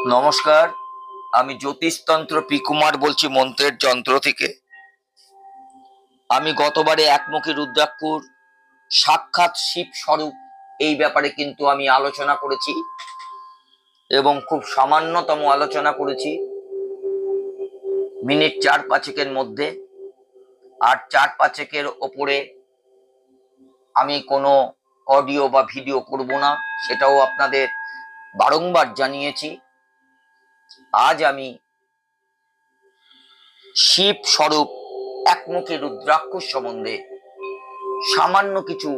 নমস্কার, আমি জ্যোতিষতন্ত্র পি কুমার বলছি মন্ত্রের যন্ত্র থেকে। আমি গতবারে একমুখী রুদ্রাক্ষর সাক্ষাৎ শিব স্বরূপ এই ব্যাপারে কিন্তু আমি আলোচনা করেছি এবং খুব সামান্যতম আলোচনা করেছি মিনিট 4-5 মধ্যে। আর 4-5 ওপরে আমি কোনো অডিও বা ভিডিও করব না, সেটাও আপনাদের বারংবার জানিয়েছি। আজ আমি শিব স্বরূপ একমুখী রুদ্রাক্ষর সম্বন্ধে সামান্য কিছু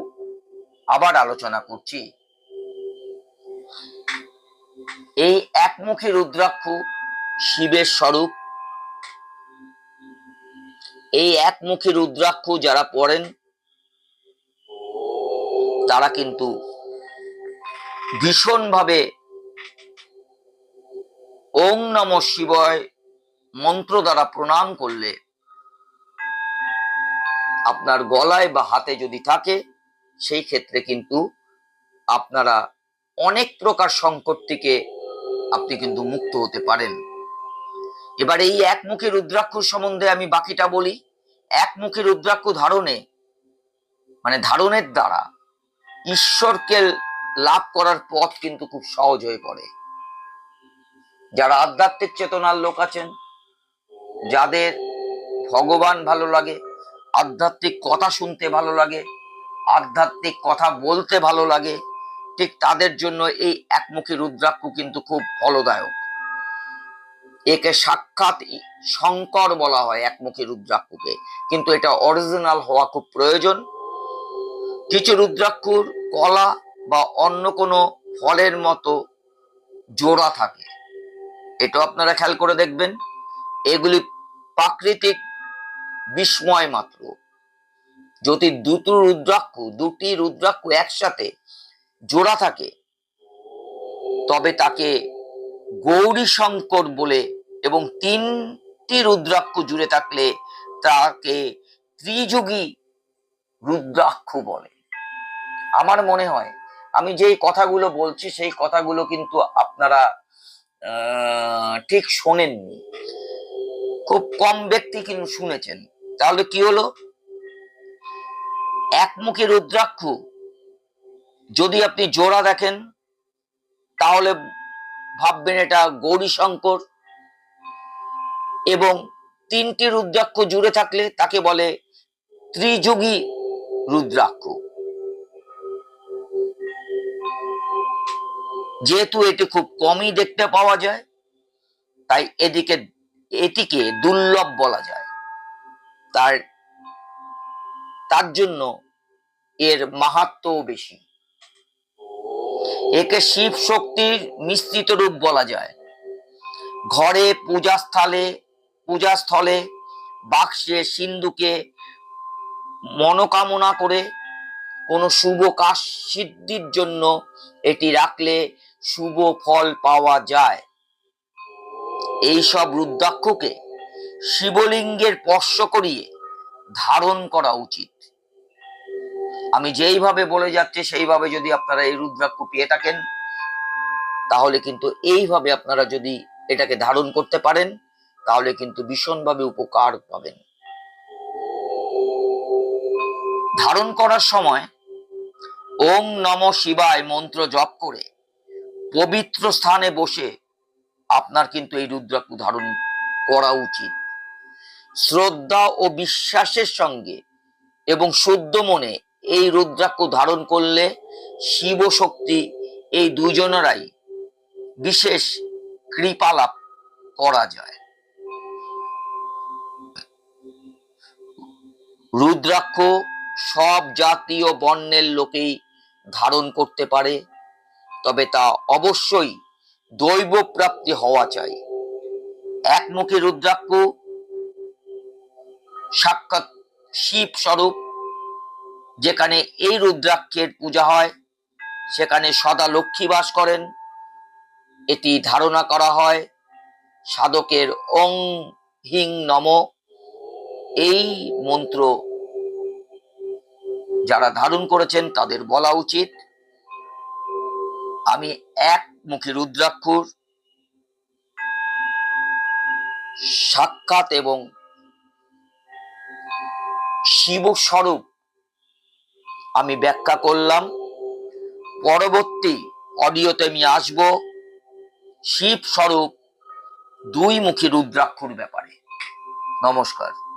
আবার আলোচনা করছি। এই একমুখী রুদ্রাক্ষ শিবের স্বরূপ। এই একমুখী রুদ্রাক্ষ যারা পড়েন তারা কিন্তু ভীষণভাবে ওং নমঃ শিবায় মন্ত্র দ্বারা প্রণাম করলে আপনার গলায় বা হাতে যদি থাকে, সেই ক্ষেত্রে কিন্তু আপনারা অনেক প্রকার সংকট থেকে আপনি কিন্তু মুক্ত হতে পারেন। এবার এই একমুখী রুদ্রাক্ষ সম্বন্ধে আমি বাকিটা বলি। একমুখী রুদ্রাক্ষ ধারণের দ্বারা ঈশ্বরকে লাভ করার পথ কিন্তু খুব সহজ হয়ে পড়ে। যারা আধ্যাত্মিক চেতনার লোক আছেন, যাদের ভগবান ভালো লাগে, আধ্যাত্মিক কথা শুনতে ভালো লাগে, আধ্যাত্মিক কথা বলতে ভালো লাগে, ঠিক তাদের জন্য এই একমুখী রুদ্রাক্ষ কিন্তু খুব ফলদায়ক। একে সাক্ষাৎ শঙ্কর বলা হয় একমুখী রুদ্রাক্ষকে, কিন্তু এটা অরিজিনাল হওয়া খুব প্রয়োজন। কিছু রুদ্রাক্ষর কলা বা অন্য কোনো ফলের মতো জোড়া থাকে, এটা আপনারা খেয়াল করে দেখবেন। এগুলি প্রাকৃতিক বিস্ময় মাত্র। যদি দুটি রুদ্রাক্ষ একসাথে জোড়া থাকে, তবে তাকে গৌরী শঙ্কর বলে, এবং 3টি রুদ্রাক্ষ জুড়ে থাকলে তাকে ত্রিযুগী রুদ্রাক্ষ বলে। আমার মনে হয় আমি যেই কথাগুলো বলছি সেই কথাগুলো কিন্তু আপনারা ঠিক শোনেননি, খুব কম ব্যক্তি কিন্তু শুনেছেন। তাহলে কি হলো? একমুখী রুদ্রাক্ষ যদি আপনি জোড়া দেখেন তাহলে ভাববেন এটা গৌরী শঙ্কর, এবং 3টি রুদ্রাক্ষ জুড়ে থাকলে তাকে বলে ত্রিযুগী রুদ্রাক্ষ। যেহেতু এটি খুব কমই দেখতে পাওয়া যায়, তাই এটিকে দুর্লভ বলা যায়। তার জন্য এর মাহাত্ম্যও বেশি। একে শিব শক্তির মিশ্রিত রূপ বলা যায়। ঘরে, পূজাস্থলে, বাক্সে, সিন্ধুকে মনোকামনা করে কোনো শুভ কাজ সিদ্ধির জন্য এটি রাখলে শুভ ফল পাওয়া যায়। এই সব রুদ্রাক্ষকে শিবলিঙ্গের স্পর্শ করিয়ে ধারণ করা উচিত। আমি যেইভাবে বলে যাচ্ছি সেইভাবে যদি আপনারা এই রুদ্রাক্ষ পেয়ে থাকেন, তাহলে কিন্তু এইভাবে আপনারা যদি এটাকে ধারণ করতে পারেন, তাহলে কিন্তু ভীষণভাবে উপকার পাবেন। ধারণ করার সময় ওং নমঃ শিবায় মন্ত্র জপ করে পবিত্র স্থানে বসে আপনার কিন্তু এই রুদ্রাক্ষ ধারণ করা উচিত। শ্রদ্ধা ও বিশ্বাসের সঙ্গে এবং শুদ্ধ মনে এই রুদ্রাক্ষ ধারণ করলে শিব শক্তি এই দুজনেরাই বিশেষ কৃপা লাভ করা যায়। রুদ্রাক্ষ সব জাতীয় বর্ণের লোকেই ধারণ করতে পারে, তবে তা অবশ্যই দৈব প্রাপ্তি হওয়া চাই। একমুখী রুদ্রাক্ষ সাক্ষাৎ শিব স্বরূপ। যেখানে এই রুদ্রাক্ষের পূজা হয় সেখানে সদা লক্ষ্মী বাস করেন। এটি ধারণা করা হয় সাধকের ওং হিং নম এই মন্ত্র যারা ধারণ করেছেন তাদের বলা উচিত। আমি একমুখী রুদ্রাক্ষর সাক্ষাৎ এবং শিব স্বরূপ আমি ব্যাখ্যা করলাম। পরবর্তী অডিওতে আমি আসব শিব স্বরূপ দুই মুখী রুদ্রাক্ষর ব্যাপারে। নমস্কার।